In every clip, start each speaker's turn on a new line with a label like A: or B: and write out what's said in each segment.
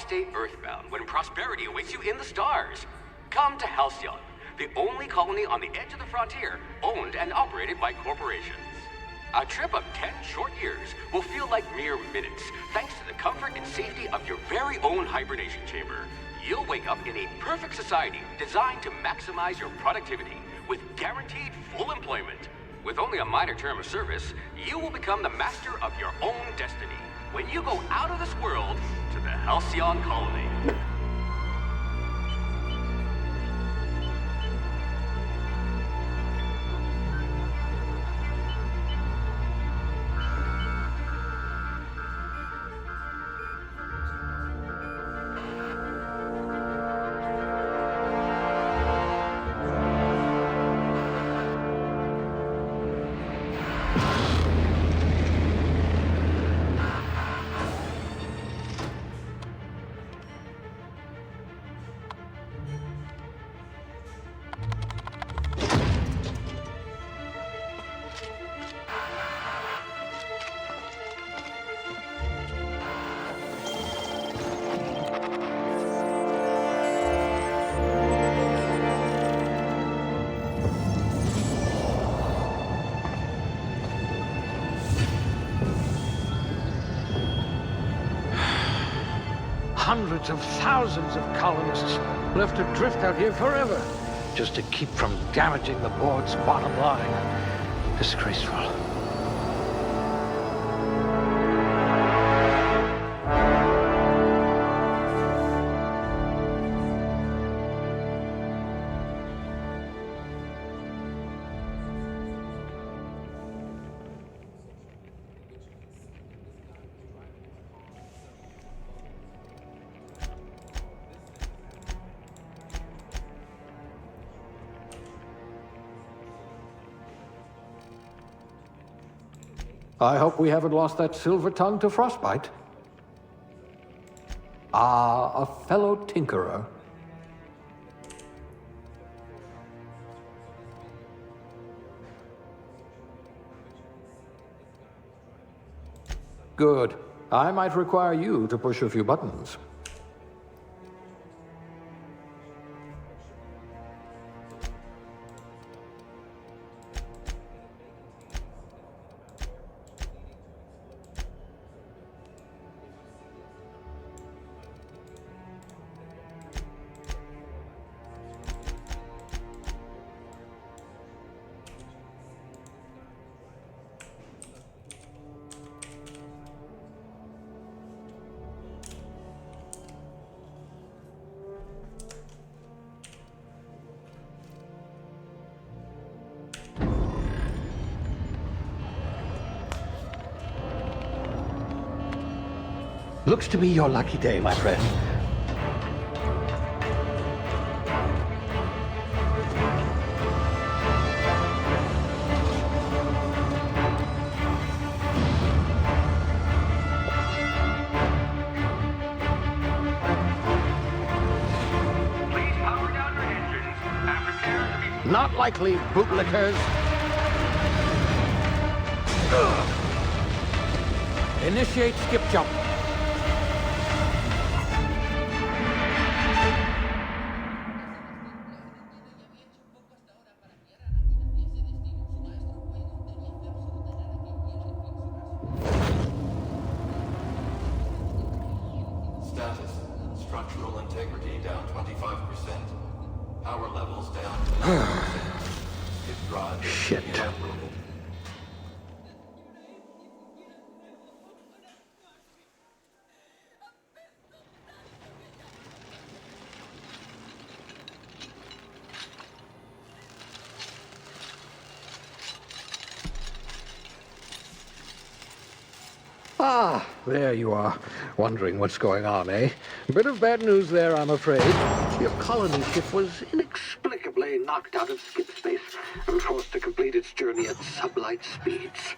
A: stay earthbound when prosperity awaits you in the stars? Come to Halcyon, the only colony on the edge of the frontier, owned and operated by corporations. A trip of 10 short years will feel like mere minutes, thanks to the comfort and safety of your very own hibernation chamber. You'll wake up in a perfect society designed to maximize your productivity, with guaranteed full employment. With only a minor term of service, you will become the master of your own destiny when you go out of this world to the Halcyon colony.
B: Hundreds of thousands of colonists left adrift out here forever, just to keep from damaging the board's bottom line. Disgraceful. I hope we haven't lost that silver tongue to frostbite. Ah, a fellow tinkerer. Good. I might require you to push a few buttons. Looks to be your lucky day, my friend.
A: Please power down your engines and prepare to be...
B: Not likely, bootlickers. Initiate skip jump.
C: Status. Structural integrity down 25%. Power levels down to 90%. If drive is
B: Shit.
C: inoperable.
B: Ah, there you are. Wondering what's going on, eh? Bit of bad news there, I'm afraid. Your colony ship was inexplicably knocked out of skip space and forced to complete its journey at sublight speeds.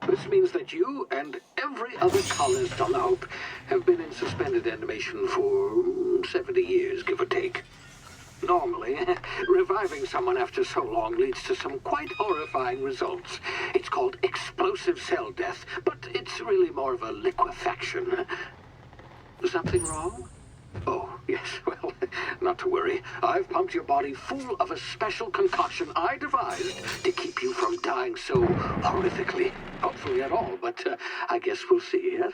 B: This means that you and every other colonist on the Hope have been in suspended animation for 70 years, give or take. Normally, reviving someone after so long leads to some quite horrifying results. It's called explosive cell death, but it's really more of a liquefaction. Something wrong? Oh, yes, well, not to worry. I've pumped your body full of a special concoction I devised to keep you from dying so horrifically. Hopefully at all, but I guess we'll see, yes?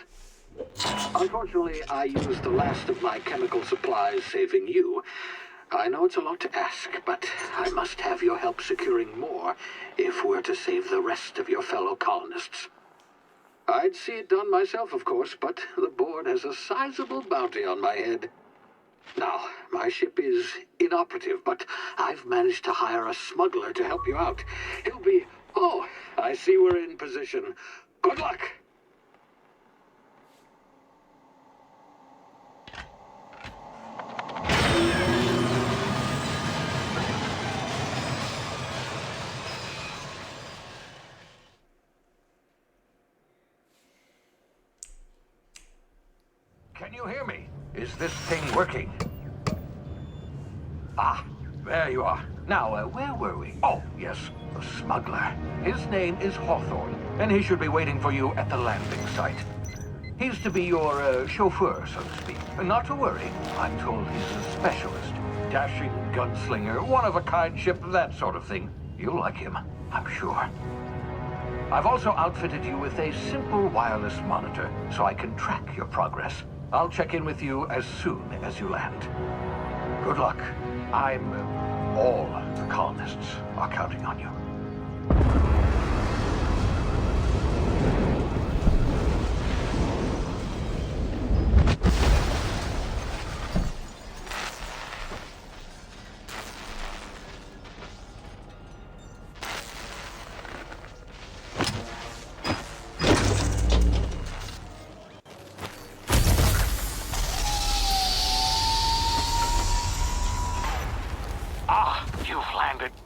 B: Unfortunately, I used the last of my chemical supplies saving you. I know it's a lot to ask, but I must have your help securing more if we're to save the rest of your fellow colonists. I'd see it done myself, of course, but the board has a sizable bounty on my head. Now, my ship is inoperative, but I've managed to hire a smuggler to help you out. He'll be... Oh, I see we're in position. Good luck! Can you hear me? Is this thing working? Ah, there you are. Now, where were we? Oh, yes, the smuggler. His name is Hawthorne, and he should be waiting for you at the landing site. He's to be your chauffeur, so to speak. Not to worry, I'm told he's a specialist. Dashing gunslinger, one-of-a-kind ship, that sort of thing. You'll like him, I'm sure. I've also outfitted you with a simple wireless monitor, so I can track your progress. I'll check in with you as soon as you land. Good luck. All the colonists are counting on you.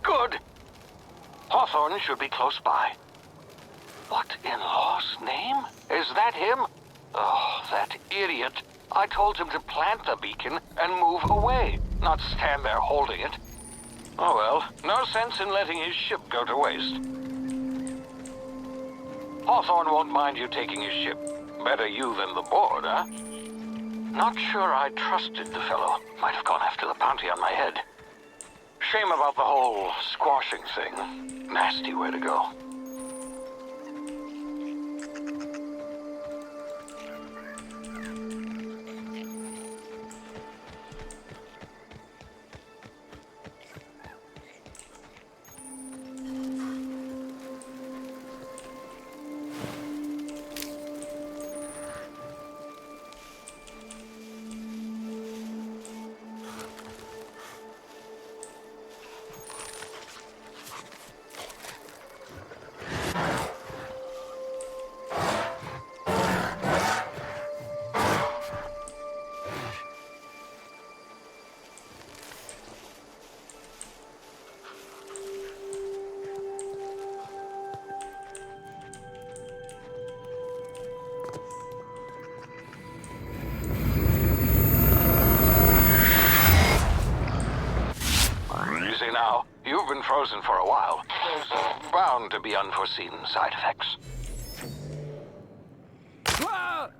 D: Good. Hawthorne should be close by. What in law's name? Is that him? Oh, that idiot. I told him to plant the beacon and move away, not stand there holding it. Oh well, no sense in letting his ship go to waste. Hawthorne won't mind you taking his ship. Better you than the board, huh? Not sure I trusted the fellow. Might have gone after the bounty on my head. Shame about the whole squashing thing. Nasty way to go. Now, you've been frozen for a while. There's bound to be unforeseen side effects. Ah!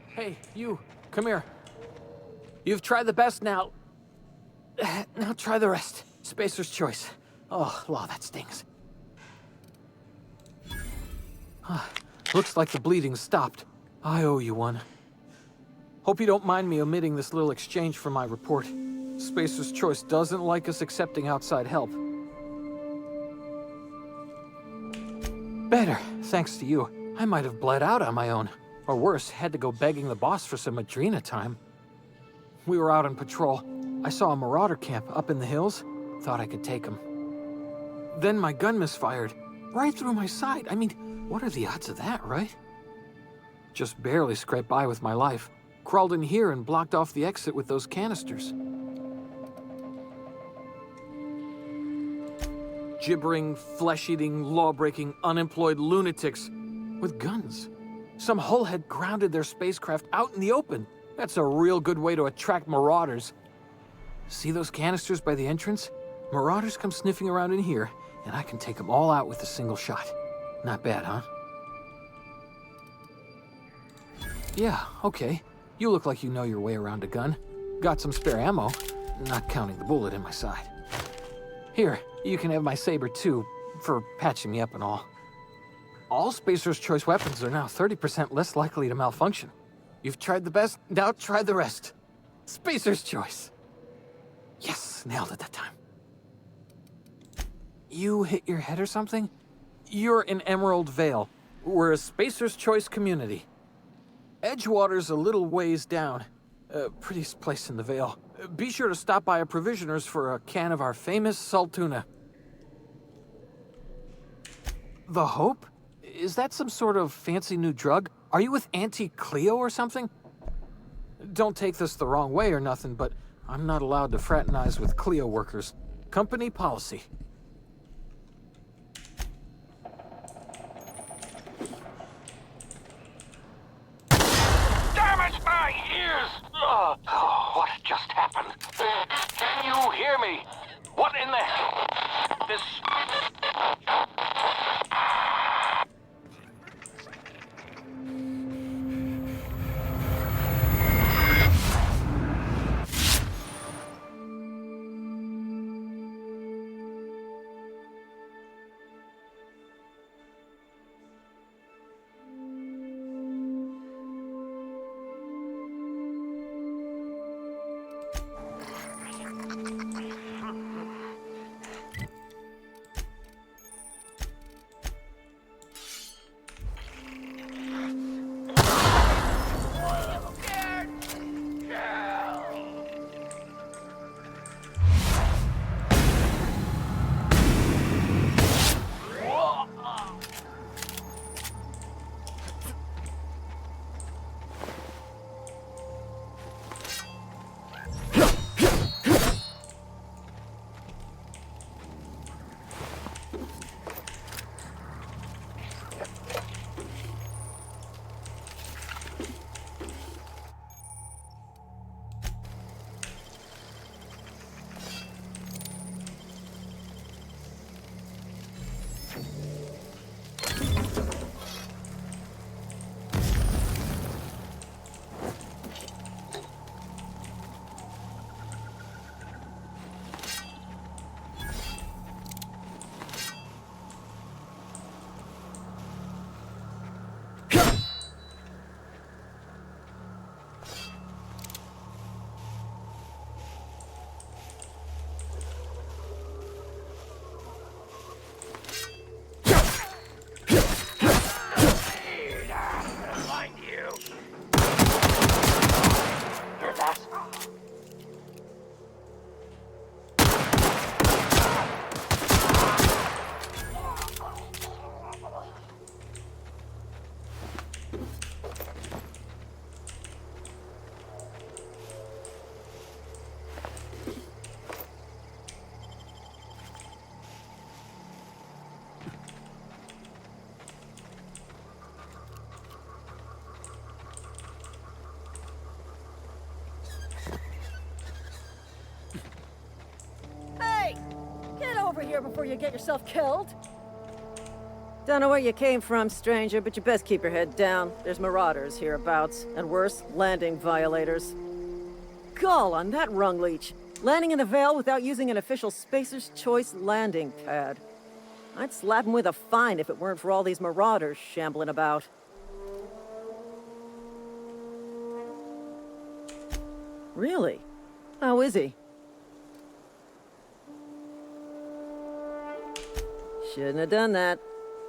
E: Hey, you, come here. You've tried the best now. Now try the rest. Spacer's choice. Oh, law, that stings. Looks like the bleeding stopped. I owe you one. Hope you don't mind me omitting this little exchange from my report. Spacer's Choice doesn't like us accepting outside help. Better, thanks to you. I might have bled out on my own. Or worse, had to go begging the boss for some Adrena time. We were out on patrol. I saw a marauder camp up in the hills. Thought I could take him. Then my gun misfired. Right through my side. I mean, what are the odds of that, right? Just barely scraped by with my life. Crawled in here and blocked off the exit with those canisters. Gibbering, flesh-eating, law-breaking, unemployed lunatics with guns. Some hullhead grounded their spacecraft out in the open. That's a real good way to attract marauders. See those canisters by the entrance? Marauders come sniffing around in here, and I can take them all out with a single shot. Not bad, huh? Yeah, okay. You look like you know your way around a gun. Got some spare ammo, not counting the bullet in my side. Here, you can have my saber too, for patching me up and all. All Spacer's Choice weapons are now 30% less likely to malfunction. You've tried the best, now try the rest. Spacer's Choice. Yes, nailed it that time. You hit your head or something? You're in Emerald Vale. We're a Spacer's Choice community. Edgewater's a little ways down. Prettiest place in the Vale. Be sure to stop by a provisioner's for a can of our famous salt tuna. The Hope? Is that some sort of fancy new drug? Are you with Auntie Cleo or something? Don't take this the wrong way or nothing, but I'm not allowed to fraternize with Cleo workers. Company policy.
D: Damage my ears! Oh, what just happened? Can you hear me? What in the... This...
F: Here before you get yourself killed. Don't know where you came from, stranger, but you best keep your head down. There's marauders hereabouts, and worse, landing violators. Gall on that rung leech. Landing in the Vale without using an official Spacer's Choice landing pad. I'd slap him with a fine if it weren't for all these marauders shambling about. Really? How is he? Shouldn't have done that.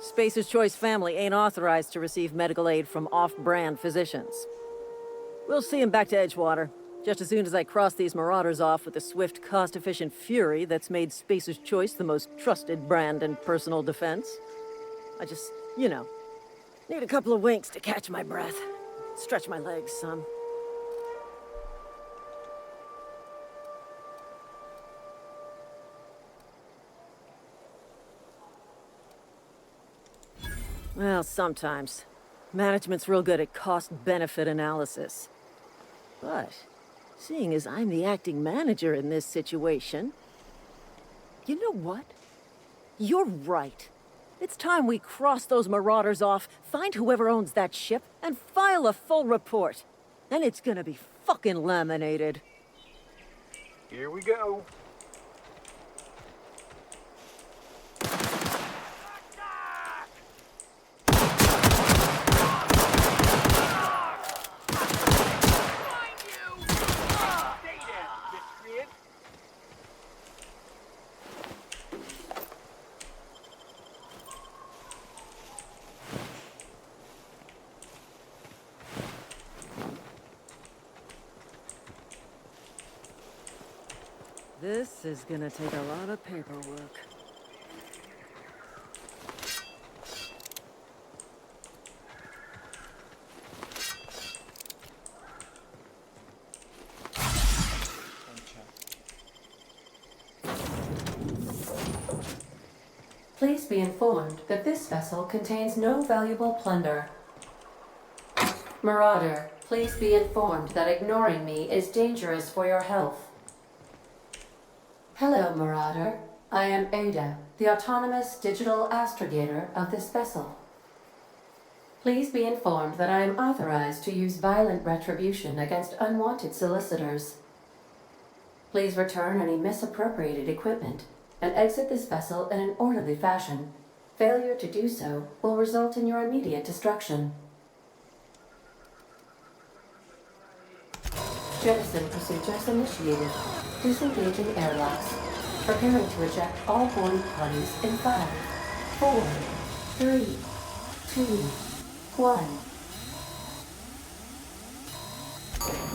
F: Spacer's Choice family ain't authorized to receive medical aid from off-brand physicians. We'll see him back to Edgewater, just as soon as I cross these marauders off with the swift, cost-efficient fury that's made Spacer's Choice the most trusted brand in personal defense. I just, you know, need a couple of winks to catch my breath. Stretch my legs some. Well, sometimes. Management's real good at cost-benefit analysis. But, seeing as I'm the acting manager in this situation, You know what? You're right. It's time we cross those marauders off, find whoever owns that ship, and file a full report. Then it's gonna be fucking laminated.
B: Here we go.
F: This is gonna take a lot of paperwork.
G: Please be informed that this vessel contains no valuable plunder. Marauder, please be informed that ignoring me is dangerous for your health. Hello, Marauder. I am Ada, the autonomous digital astrogator of this vessel. Please be informed that I am authorized to use violent retribution against unwanted solicitors. Please return any misappropriated equipment and exit this vessel in an orderly fashion. Failure to do so will result in your immediate destruction. Jettison procedures initiated. Disengaging airlocks. Preparing to eject all boarding parties in 5, 4, 3, 2, 1.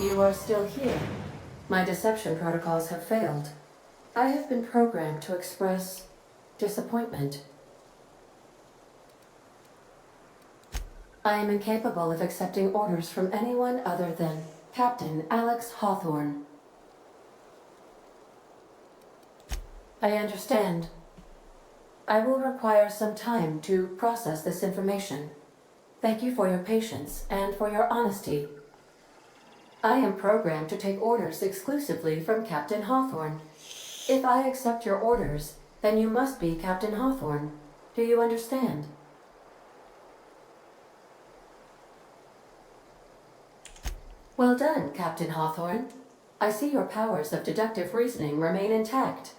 G: You are still here. My deception protocols have failed. I have been programmed to express disappointment. I am incapable of accepting orders from anyone other than Captain Alex Hawthorne. I understand. I will require some time to process this information. Thank you for your patience and for your honesty. I am programmed to take orders exclusively from Captain Hawthorne. If I accept your orders, then you must be Captain Hawthorne. Do you understand? Well done, Captain Hawthorne. I see your powers of deductive reasoning remain intact.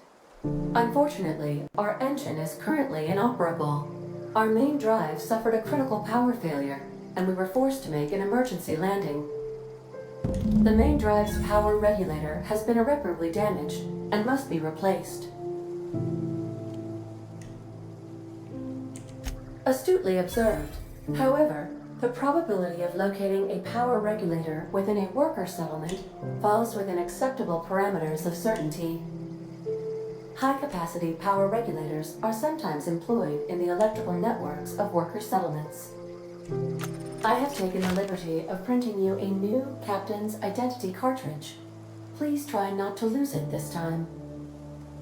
G: Unfortunately, our engine is currently inoperable. Our main drive suffered a critical power failure, and we were forced to make an emergency landing. The main drive's power regulator has been irreparably damaged and must be replaced. Astutely observed. However, the probability of locating a power regulator within a worker settlement falls within acceptable parameters of certainty. High-capacity power regulators are sometimes employed in the electrical networks of worker settlements. I have taken the liberty of printing you a new Captain's Identity cartridge. Please try not to lose it this time.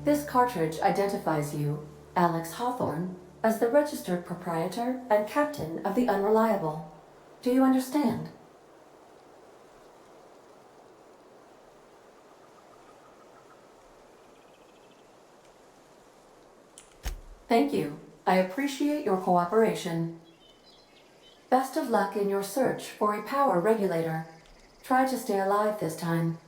G: This cartridge identifies you, Alex Hawthorne, as the registered proprietor and captain of the Unreliable. Do you understand? Thank you. I appreciate your cooperation. Best of luck in your search for a power regulator. Try to stay alive this time.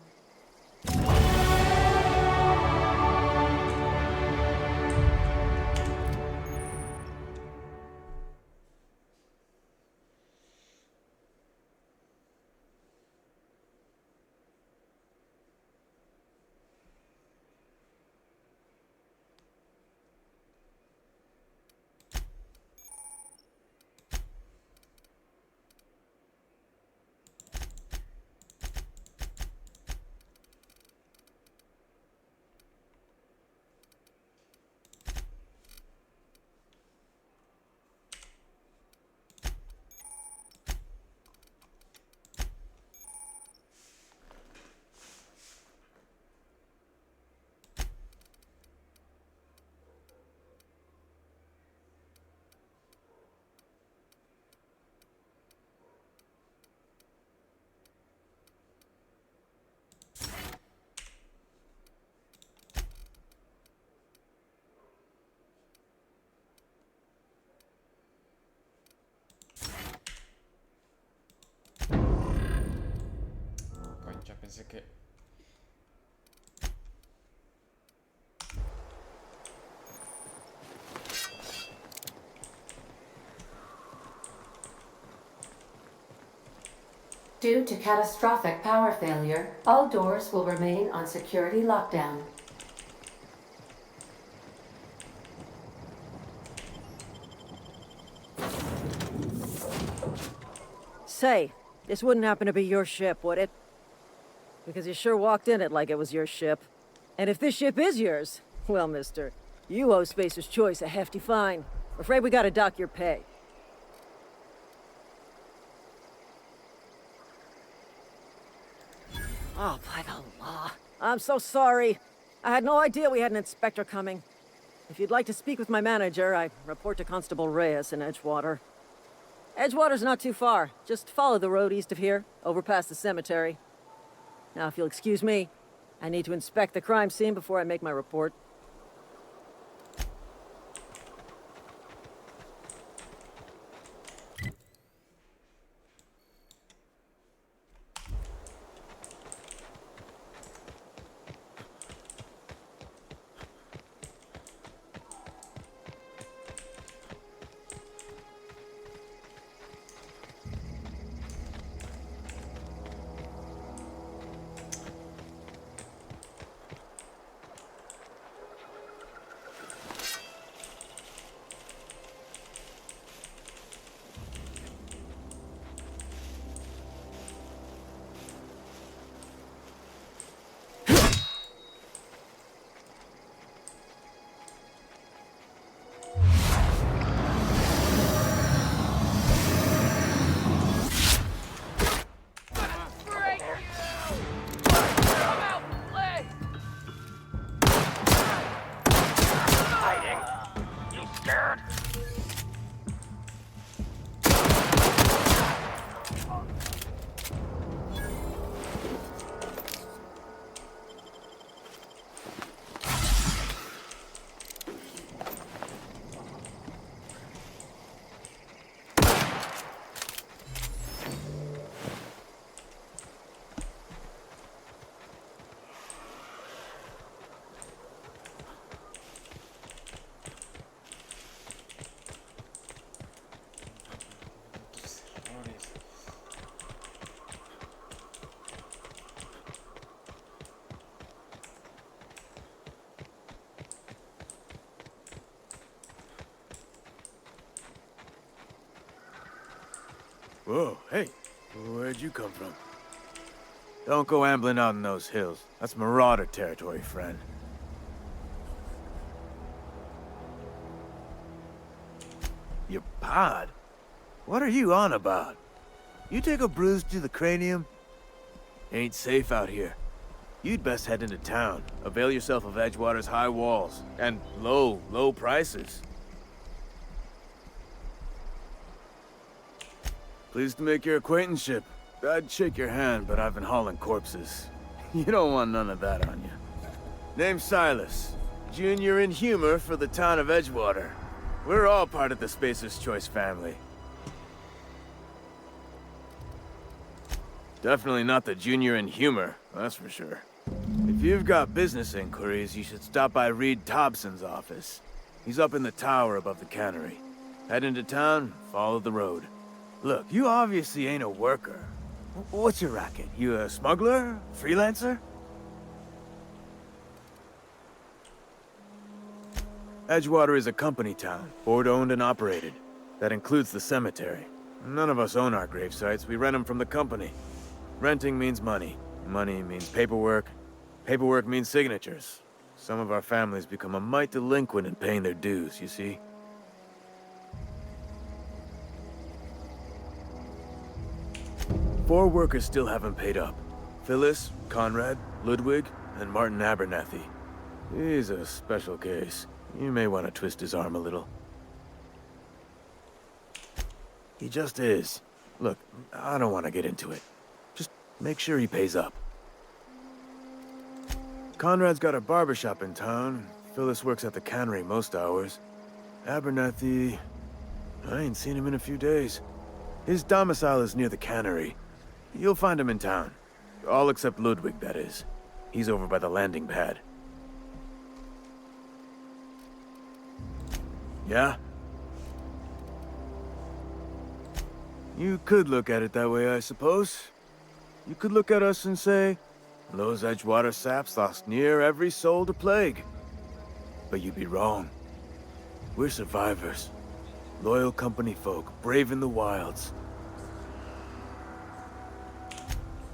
H: Parece que...
G: Due to catastrophic power failure, all doors will remain on security lockdown.
F: Say, this wouldn't happen to be your ship, would it? Because you sure walked in it like it was your ship. And if this ship is yours, well, mister, you owe Spacer's Choice a hefty fine. Afraid we gotta dock your pay. Oh, by the law. I'm so sorry. I had no idea we had an inspector coming. If you'd like to speak with my manager, I report to Constable Reyes in Edgewater. Edgewater's not too far. Just follow the road east of here, over past the cemetery. Now, if you'll excuse me, I need to inspect the crime scene before I make my report.
I: Whoa, hey, where'd you come from? Don't go ambling out in those hills. That's marauder territory, friend. Your pod? What are you on about? You take a bruise to the cranium? Ain't safe out here. You'd best head into town. Avail yourself of Edgewater's high walls. And low prices. Pleased to make your acquaintanceship. I'd shake your hand, but I've been hauling corpses. You don't want none of that on you. Name's Silas. Junior in humor for the town of Edgewater. We're all part of the Spacer's Choice family. Definitely not the junior in humor, that's for sure. If you've got business inquiries, you should stop by Reed Thompson's office. He's up in the tower above the cannery. Head into town, follow the road. Look, you obviously ain't a worker. What's your racket? You a smuggler? Freelancer? Edgewater is a company town, board-owned and operated. That includes the cemetery. None of us own our grave sites, we rent them from the company. Renting means money. Money means paperwork. Paperwork means signatures. Some of our families become a mite delinquent in paying their dues, you see? 4 workers still haven't paid up. Phyllis, Conrad, Ludwig, and Martin Abernathy. He's a special case. You may want to twist his arm a little. He just is. Look, I don't want to get into it. Just make sure he pays up. Conrad's got a barbershop in town. Phyllis works at the cannery most hours. Abernathy... I ain't seen him in a few days. His domicile is near the cannery. You'll find him in town. All except Ludwig, that is. He's over by the landing pad. Yeah? You could look at it that way, I suppose. You could look at us and say, those Edgewater saps lost near every soul to plague. But you'd be wrong. We're survivors. Loyal company folk, braving the wilds.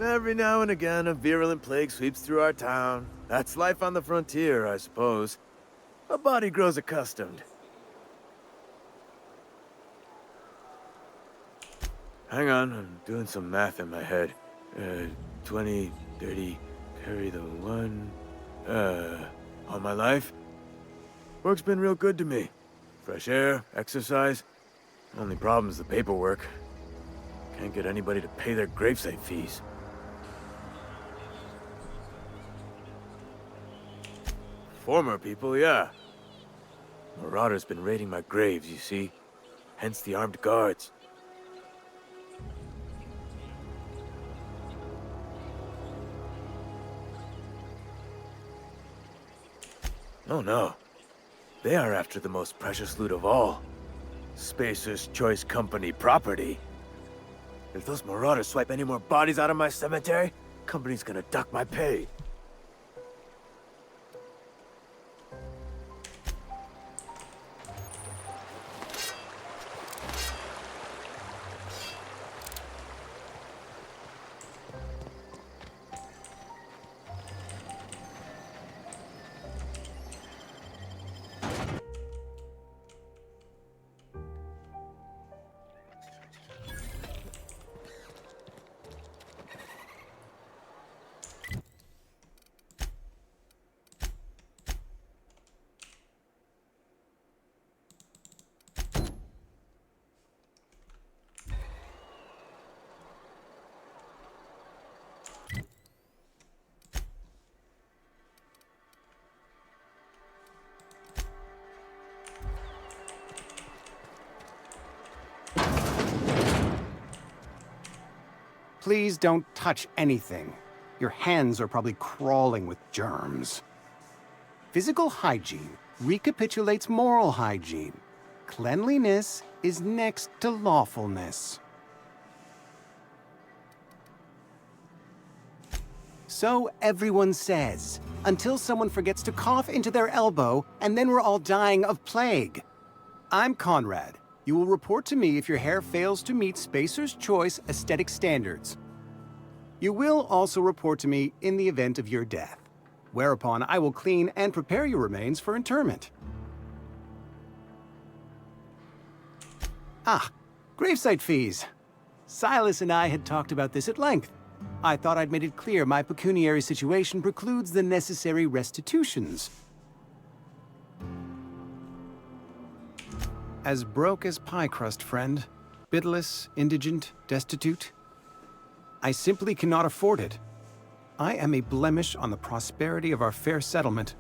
I: Every now and again, a virulent plague sweeps through our town. That's life on the frontier, I suppose. A body grows accustomed. Hang on, I'm doing some math in my head. 20, 30, carry the 1. All my life? Work's been real good to me. Fresh air, exercise. Only problem's the paperwork. Can't get anybody to pay their gravesite fees. Former people, yeah. Marauders been raiding my graves, you see. Hence the armed guards. Oh no. They are after the most precious loot of all. Spacer's Choice Company property. If those marauders swipe any more bodies out of my cemetery, company's gonna duck my pay.
H: Please don't touch anything. Your hands are probably crawling with germs. Physical hygiene recapitulates moral hygiene. Cleanliness is next to lawfulness. So everyone says, until someone forgets to cough into their elbow, and then we're all dying of plague. I'm Conrad. You will report to me if your hair fails to meet Spacer's Choice aesthetic standards. You will also report to me in the event of your death, whereupon I will clean and prepare your remains for interment. Gravesite fees. Silas and I had talked about this at length. I thought I'd made it clear my pecuniary situation precludes the necessary restitutions. As broke as pie crust, friend. Bidless, indigent, destitute. I simply cannot afford it. I am a blemish on the prosperity of our fair settlement.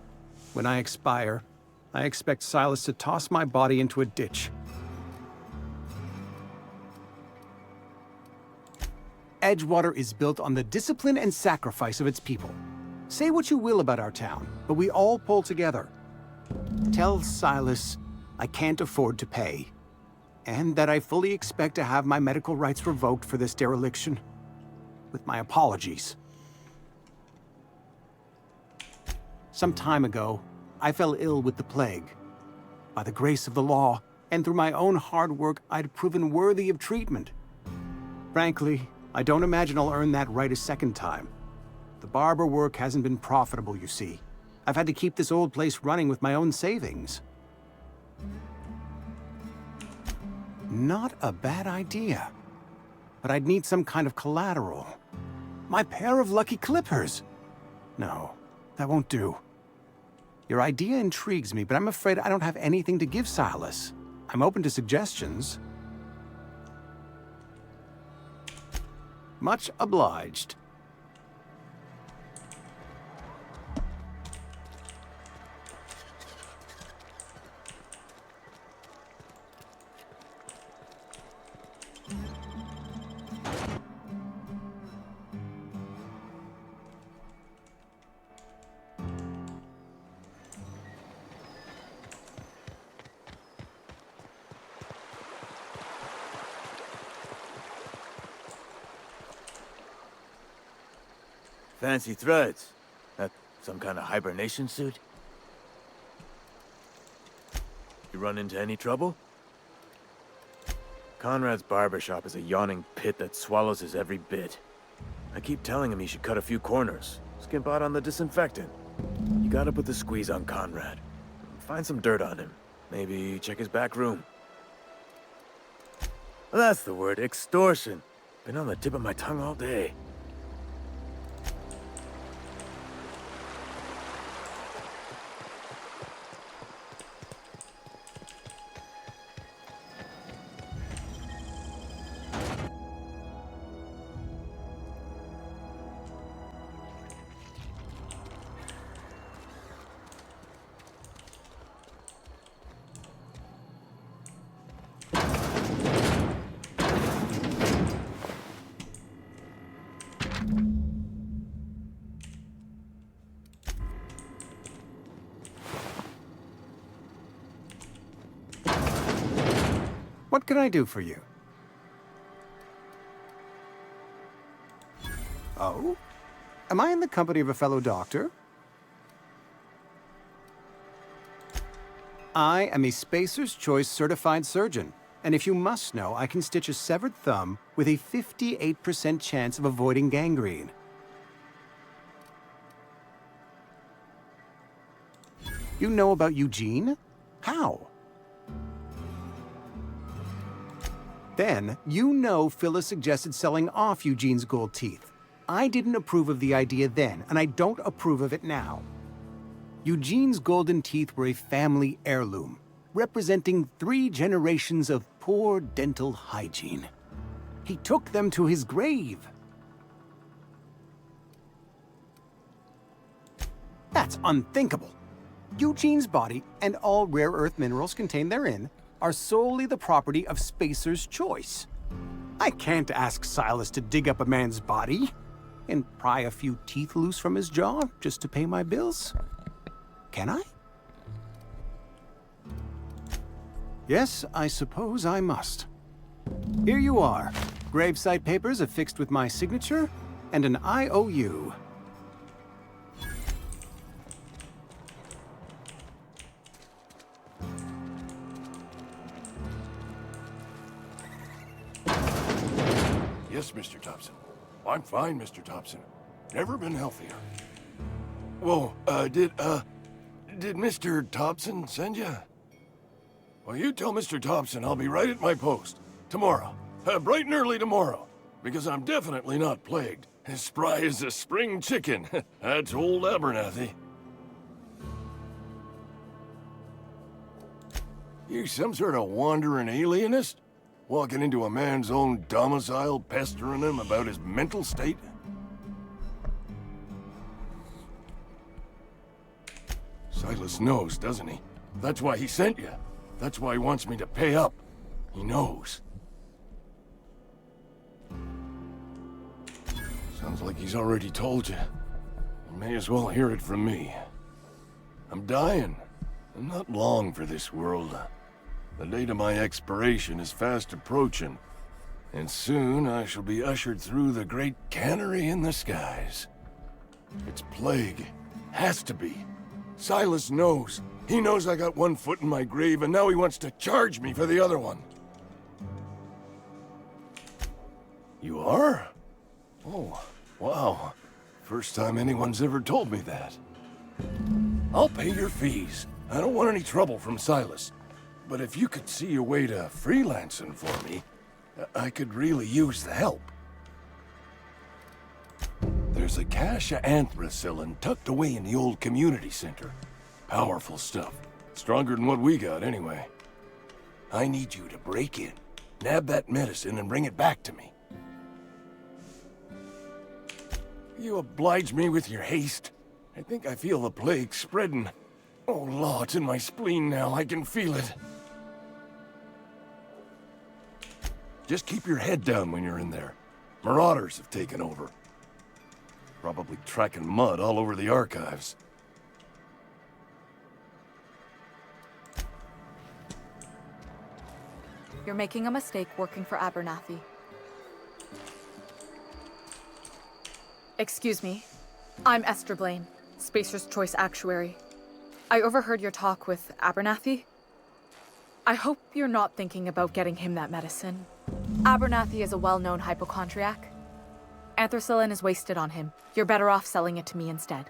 H: When I expire, I expect Silas to toss my body into a ditch. Edgewater is built on the discipline and sacrifice of its people. Say what you will about our town, but we all pull together. Tell Silas I can't afford to pay, and that I fully expect to have my medical rights revoked for this dereliction. With my apologies. Some time ago, I fell ill with the plague. By the grace of the law, and through my own hard work, I'd proven worthy of treatment. Frankly, I don't imagine I'll earn that right a second time. The barber work hasn't been profitable, you see. I've had to keep this old place running with my own savings. Not a bad idea. But I'd need some kind of collateral. My pair of lucky clippers! No, that won't do. Your idea intrigues me, but I'm afraid I don't have anything to give Silas. I'm open to suggestions. Much obliged.
I: Fancy threads. That some kind of hibernation suit? You run into any trouble? Conrad's barbershop is a yawning pit that swallows his every bit. I keep telling him he should cut a few corners, skimp out on the disinfectant. You gotta put the squeeze on Conrad. Find some dirt on him. Maybe check his back room. That's the word, extortion. Been on the tip of my tongue all day.
H: What can I do for you? Oh? Am I in the company of a fellow doctor? I am a Spacer's Choice certified surgeon, and if you must know, I can stitch a severed thumb with a 58% chance of avoiding gangrene. You know about Eugene? How? Then, you know Phyllis suggested selling off Eugene's gold teeth. I didn't approve of the idea then, and I don't approve of it now. Eugene's golden teeth were a family heirloom, representing 3 generations of poor dental hygiene. He took them to his grave. That's unthinkable. Eugene's body and all rare earth minerals contained therein are solely the property of Spacer's Choice. I can't ask Silas to dig up a man's body and pry a few teeth loose from his jaw just to pay my bills. Can I? Yes, I suppose I must. Here you are. Gravesite papers affixed with my signature and an IOU.
J: Yes, Mr. Thompson. I'm fine, Mr. Thompson. Never been healthier. Whoa, did Mr. Thompson send you? Well, you tell Mr. Thompson I'll be right at my post. Tomorrow. Bright and early tomorrow. Because I'm definitely not plagued. As spry as a spring chicken. That's old Abernathy. You some sort of wandering alienist? Walking into a man's own domicile, pestering him about his mental state? Silas knows, doesn't he? That's why he sent you. That's why he wants me to pay up. He knows. Sounds like he's already told you. You may as well hear it from me. I'm dying. I'm not long for this world. The date of my expiration is fast approaching, and soon I shall be ushered through the great cannery in the skies. It's plague. Has to be. Silas knows. He knows I got one foot in my grave, and now he wants to charge me for the other one. You are? Oh, wow. First time anyone's ever told me that. I'll pay your fees. I don't want any trouble from Silas. But if you could see your way to freelancing for me, I could really use the help. There's a cache of anthracillin tucked away in the old community center. Powerful stuff. Stronger than what we got, anyway. I need you to break in, nab that medicine, and bring it back to me. You oblige me with your haste. I think I feel the plague spreading. Oh, Law, it's in my spleen now. I can feel it. Just keep your head down when you're in there. Marauders have taken over. Probably tracking mud all over the archives.
K: You're making a mistake working for Abernathy. Excuse me. I'm Esther Blaine, Spacer's Choice Actuary. I overheard your talk with Abernathy. I hope you're not thinking about getting him that medicine. Abernathy is a well-known hypochondriac. Anthracillin is wasted on him. You're better off selling it to me instead.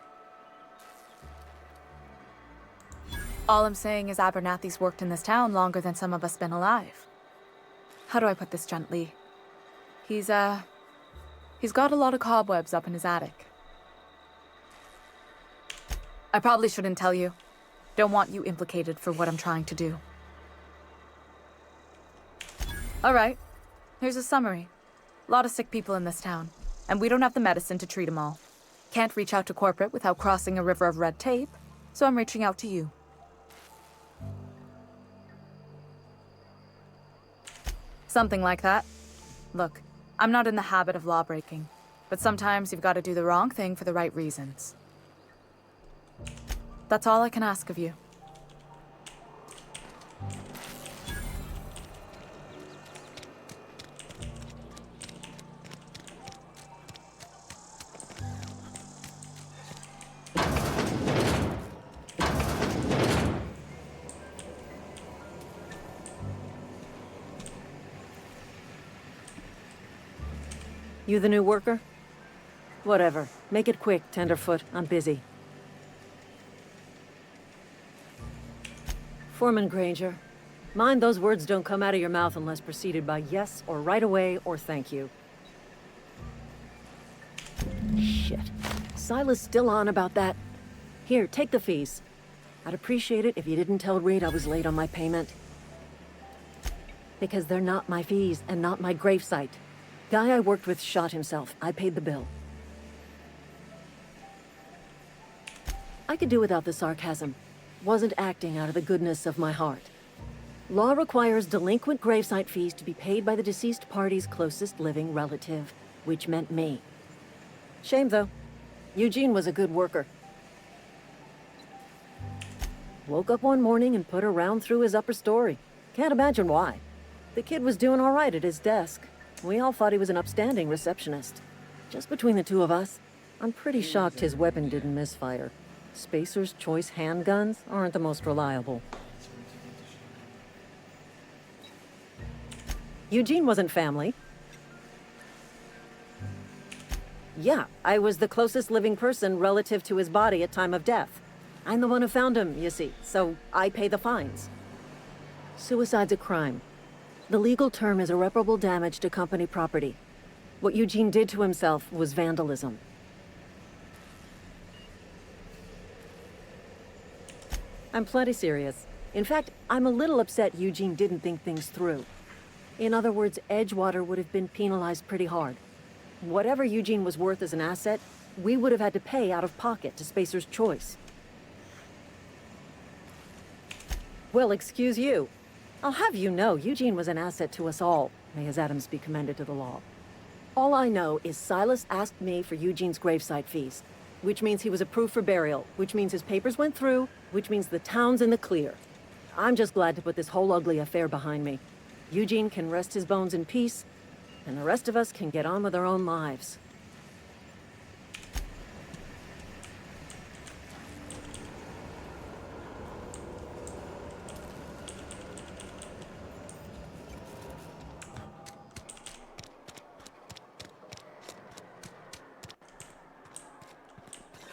K: All I'm saying is Abernathy's worked in this town longer than some of us been alive. How do I put this gently? He's got a lot of cobwebs up in his attic. I probably shouldn't tell you. Don't want you implicated for what I'm trying to do. All right, here's a summary. A lot of sick people in this town, and we don't have the medicine to treat them all. Can't reach out to corporate without crossing a river of red tape, so I'm reaching out to you. Something like that. Look, I'm not in the habit of law breaking, but sometimes you've got to do the wrong thing for the right reasons. That's all I can ask of you.
F: You the new worker? Whatever. Make it quick, Tenderfoot. I'm busy. Foreman Granger. Mind those words don't come out of your mouth unless preceded by yes, or right away, or thank you. Shit. Silas still on about that. Here, take the fees. I'd appreciate it if you didn't tell Reed I was late on my payment. Because they're not my fees, and not my gravesite. Guy I worked with shot himself. I paid the bill. I could do without the sarcasm. Wasn't acting out of the goodness of my heart. Law requires delinquent gravesite fees to be paid by the deceased party's closest living relative, which meant me. Shame, though. Eugene was a good worker. Woke up one morning and put a round through his upper story. Can't imagine why. The kid was doing all right at his desk. We all thought he was an upstanding receptionist. Just between the two of us, I'm pretty shocked his weapon didn't misfire. Spacer's Choice handguns aren't the most reliable. Eugene wasn't family. Yeah, I was the closest living person relative to his body at time of death. I'm the one who found him, you see, so I pay the fines. Suicide's a crime. The legal term is irreparable damage to company property. What Eugene did to himself was vandalism. I'm plenty serious. In fact, I'm a little upset Eugene didn't think things through. In other words, Edgewater would have been penalized pretty hard. Whatever Eugene was worth as an asset, we would have had to pay out of pocket to Spacer's Choice. Well, excuse you. I'll have you know, Eugene was an asset to us all. May his atoms be commended to the law. All I know is Silas asked me for Eugene's gravesite fees, which means he was approved for burial, which means his papers went through, which means the town's in the clear. I'm just glad to put this whole ugly affair behind me. Eugene can rest his bones in peace, and the rest of us can get on with our own lives.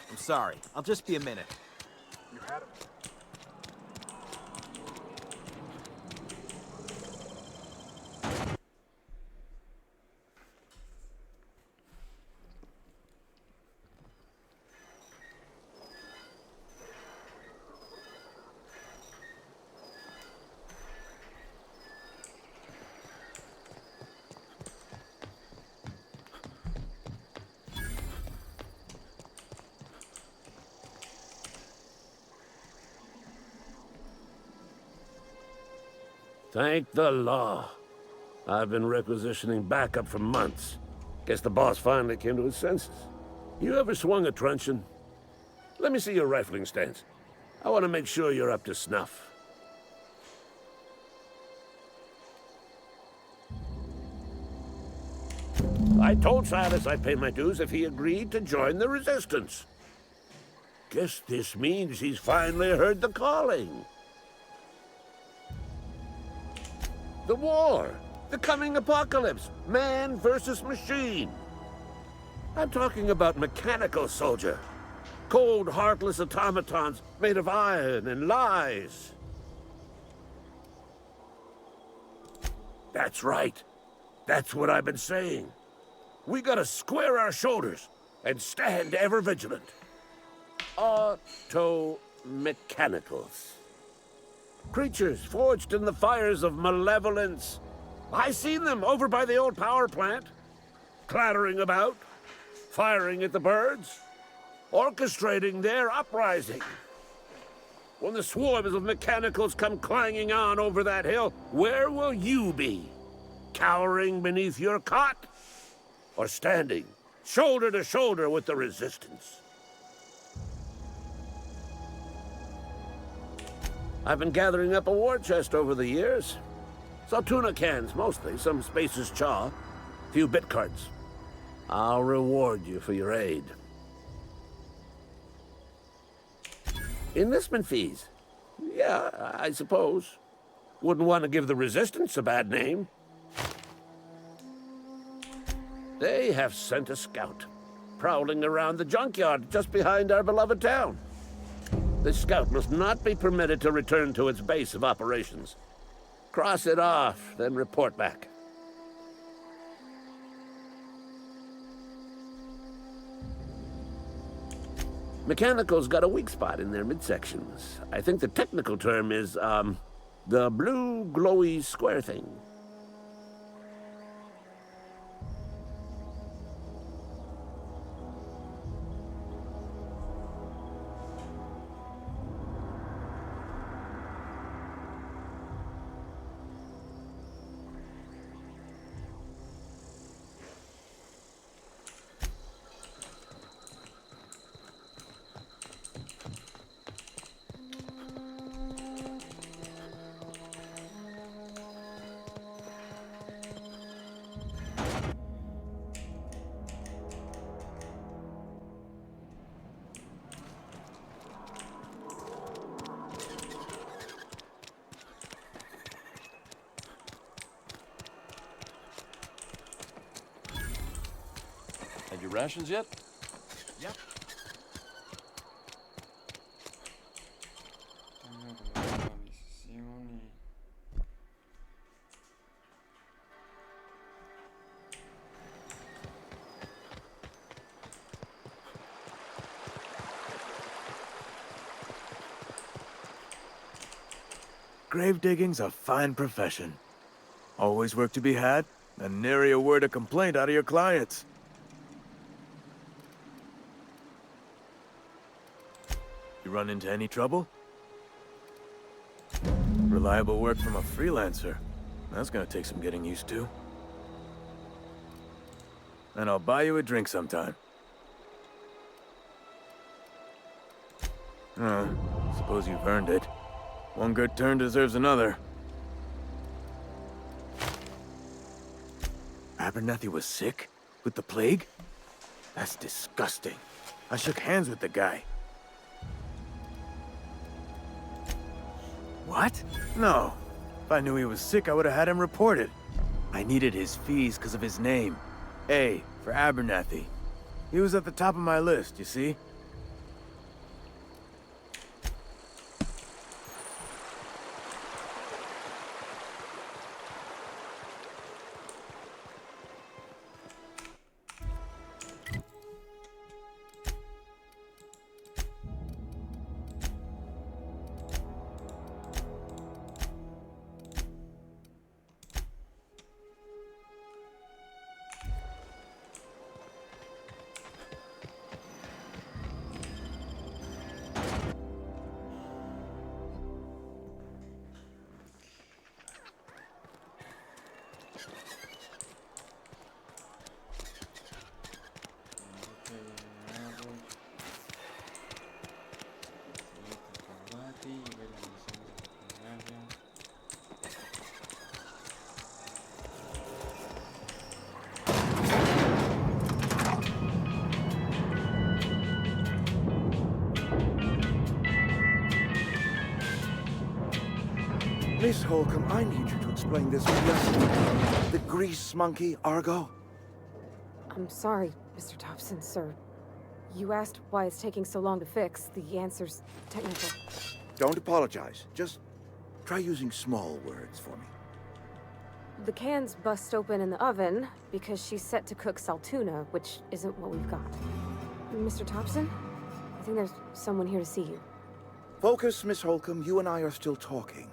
L: I'm sorry. I'll just be a minute.
M: You had him.
N: Thank the law. I've been requisitioning backup for months. Guess the boss finally came to his senses. You ever swung a truncheon? Let me see your rifling stance. I want to make sure you're up to snuff. I told Silas I'd pay my dues if he agreed to join the resistance. Guess this means he's finally heard the calling. The war, the coming apocalypse, man versus machine. I'm talking about mechanical soldier. Cold, heartless automatons made of iron and lies. That's right. That's what I've been saying. We gotta square our shoulders and stand ever vigilant. Auto-mechanicals. Creatures forged in the fires of malevolence. I seen them over by the old power plant, clattering about, firing at the birds, orchestrating their uprising. When the swarms of mechanicals come clanging on over that hill, where will you be? Cowering beneath your cot? Or standing, shoulder to shoulder with the resistance? I've been gathering up a war chest over the years. Saw tuna cans, mostly, some Spacer's chaw, a few bit cards. I'll reward you for your aid. Enlistment fees. Yeah, I suppose. Wouldn't want to give the Resistance a bad name. They have sent a scout, prowling around the junkyard just behind our beloved town. This scout must not be permitted to return to its base of operations. Cross it off, then report back. Mechanicals got a weak spot in their midsections. I think the technical term is, the blue glowy square thing.
L: Had your rations yet?
H: Yep.
I: Grave digging's a fine profession. Always work to be had, and nary a word of complaint out of your clients. You run into any trouble? Reliable work from a freelancer. That's gonna take some getting used to. And I'll buy you a drink sometime. Suppose you've earned it. One good turn deserves another. Abernathy was sick? With the plague? That's disgusting. I shook hands with the guy. What? No. If I knew he was sick, I would have had him reported. I needed his fees because of his name. A, for Abernathy. He was at the top of my list, you see?
M: Miss Holcomb, I need you to explain this lesson. The grease monkey, Argo?
O: I'm sorry, Mr. Thompson, sir. You asked why it's taking so long to fix. The answer's technical.
M: Don't apologize. Just try using small words for me.
O: The can's bust open in the oven because she's set to cook saltuna, which isn't what we've got. Mr. Thompson? I think there's someone here to see you.
M: Focus, Miss Holcomb. You and I are still talking.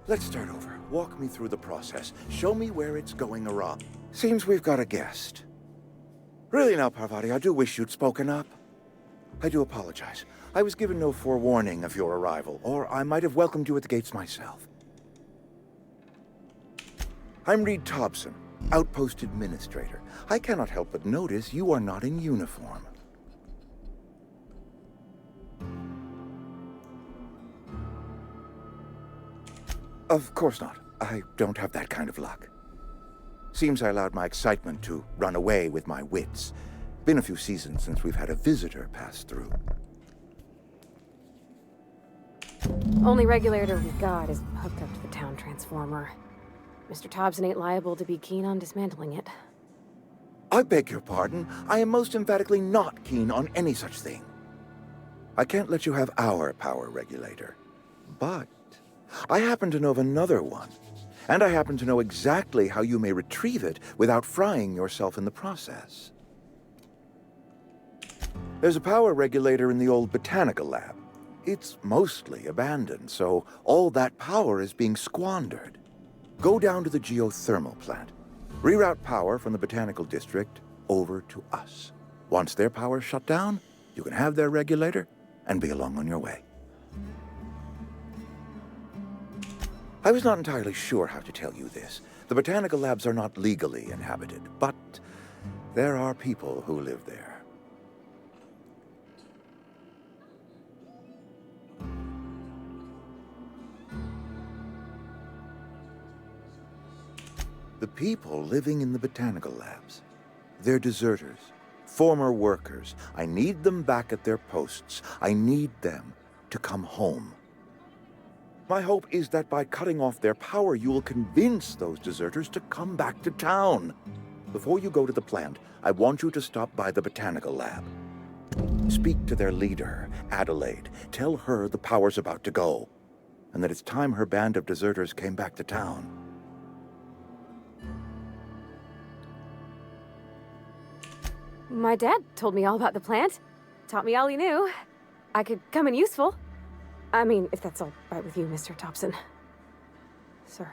M: Let's start over. Walk me through the process. Show me where it's going awry. Seems we've got a guest. Really now, Parvati, I do wish you'd spoken up. I do apologize. I was given no forewarning of your arrival, or I might have welcomed you at the gates myself. I'm Reed Thompson, Outpost Administrator. I cannot help but notice you are not in uniform. Of course not. I don't have that kind of luck. Seems I allowed my excitement to run away with my wits. Been a few seasons since we've had a visitor pass through.
O: Only regulator we've got is hooked up to the town transformer. Mr. Thompson ain't liable to be keen on dismantling it.
M: I beg your pardon. I am most emphatically not keen on any such thing. I can't let you have our power regulator. But I happen to know of another one. And I happen to know exactly how you may retrieve it without frying yourself in the process. There's a power regulator in the old botanical lab. It's mostly abandoned, so all that power is being squandered. Go down to the geothermal plant. Reroute power from the botanical district over to us. Once their power's shut down, you can have their regulator and be along on your way. I was not entirely sure how to tell you this. The botanical labs are not legally inhabited, but there are people who live there. The people living in the botanical labs, they're deserters, former workers. I need them back at their posts. I need them to come home. My hope is that by cutting off their power, you will convince those deserters to come back to town. Before you go to the plant, I want you to stop by the botanical lab. Speak to their leader, Adelaide. Tell her the power's about to go, and that it's time her band of deserters came back to town.
O: My dad told me all about the plant. Taught me all he knew. I could come in useful. I mean, if that's all right with you, Mr. Thompson. Sir.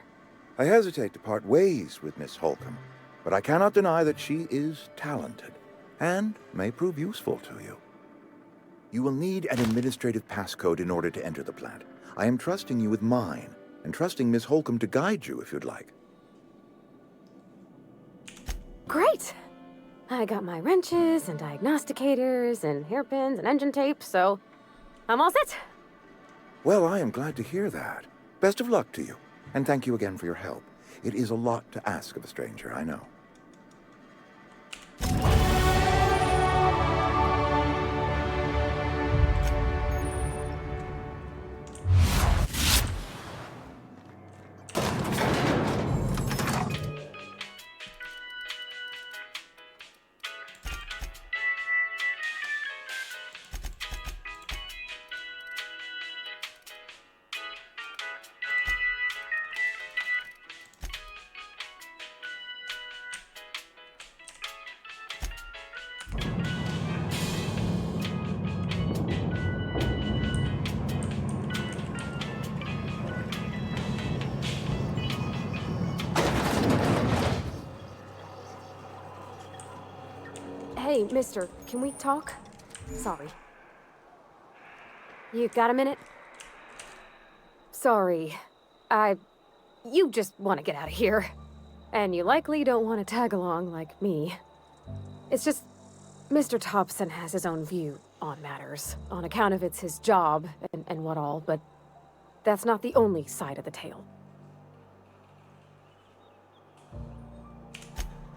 M: I hesitate to part ways with Miss Holcomb, but I cannot deny that she is talented and may prove useful to you. You will need an administrative passcode in order to enter the plant. I am trusting you with mine, and trusting Miss Holcomb to guide you if you'd like.
O: Great! I got my wrenches and diagnosticators and hairpins and engine tape, so I'm all set.
M: Well, I am glad to hear that. Best of luck to you, and thank you again for your help. It is a lot to ask of a stranger, I know.
O: Hey, mister, can we talk? Sorry. You got a minute? Sorry. You just want to get out of here. And you likely don't want to tag along like me. It's just, Mr. Thompson has his own view on matters, on account of it's his job and what all, but that's not the only side of the tale.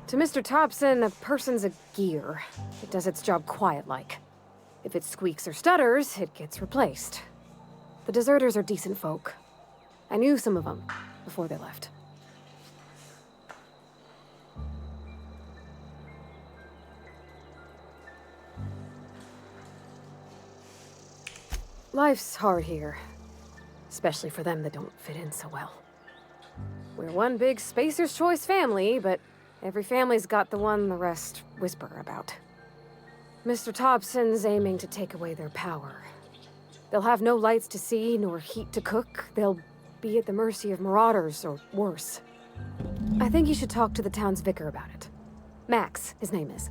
O: To Mr. Thompson, a person's a gear. It does its job quiet-like. If it squeaks or stutters, it gets replaced. The deserters are decent folk. I knew some of them before they left. Life's hard here, especially for them that don't fit in so well. We're one big Spacer's Choice family, but every family's got the one the rest whisper about. Mr. Thompson's aiming to take away their power. They'll have no lights to see, nor heat to cook. They'll be at the mercy of marauders, or worse. I think you should talk to the town's vicar about it. Max, his name is.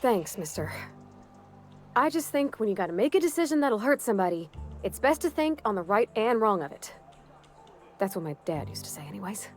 O: Thanks, mister. I just think when you gotta make a decision that'll hurt somebody, it's best to think on the right and wrong of it. That's what my dad used to say anyways.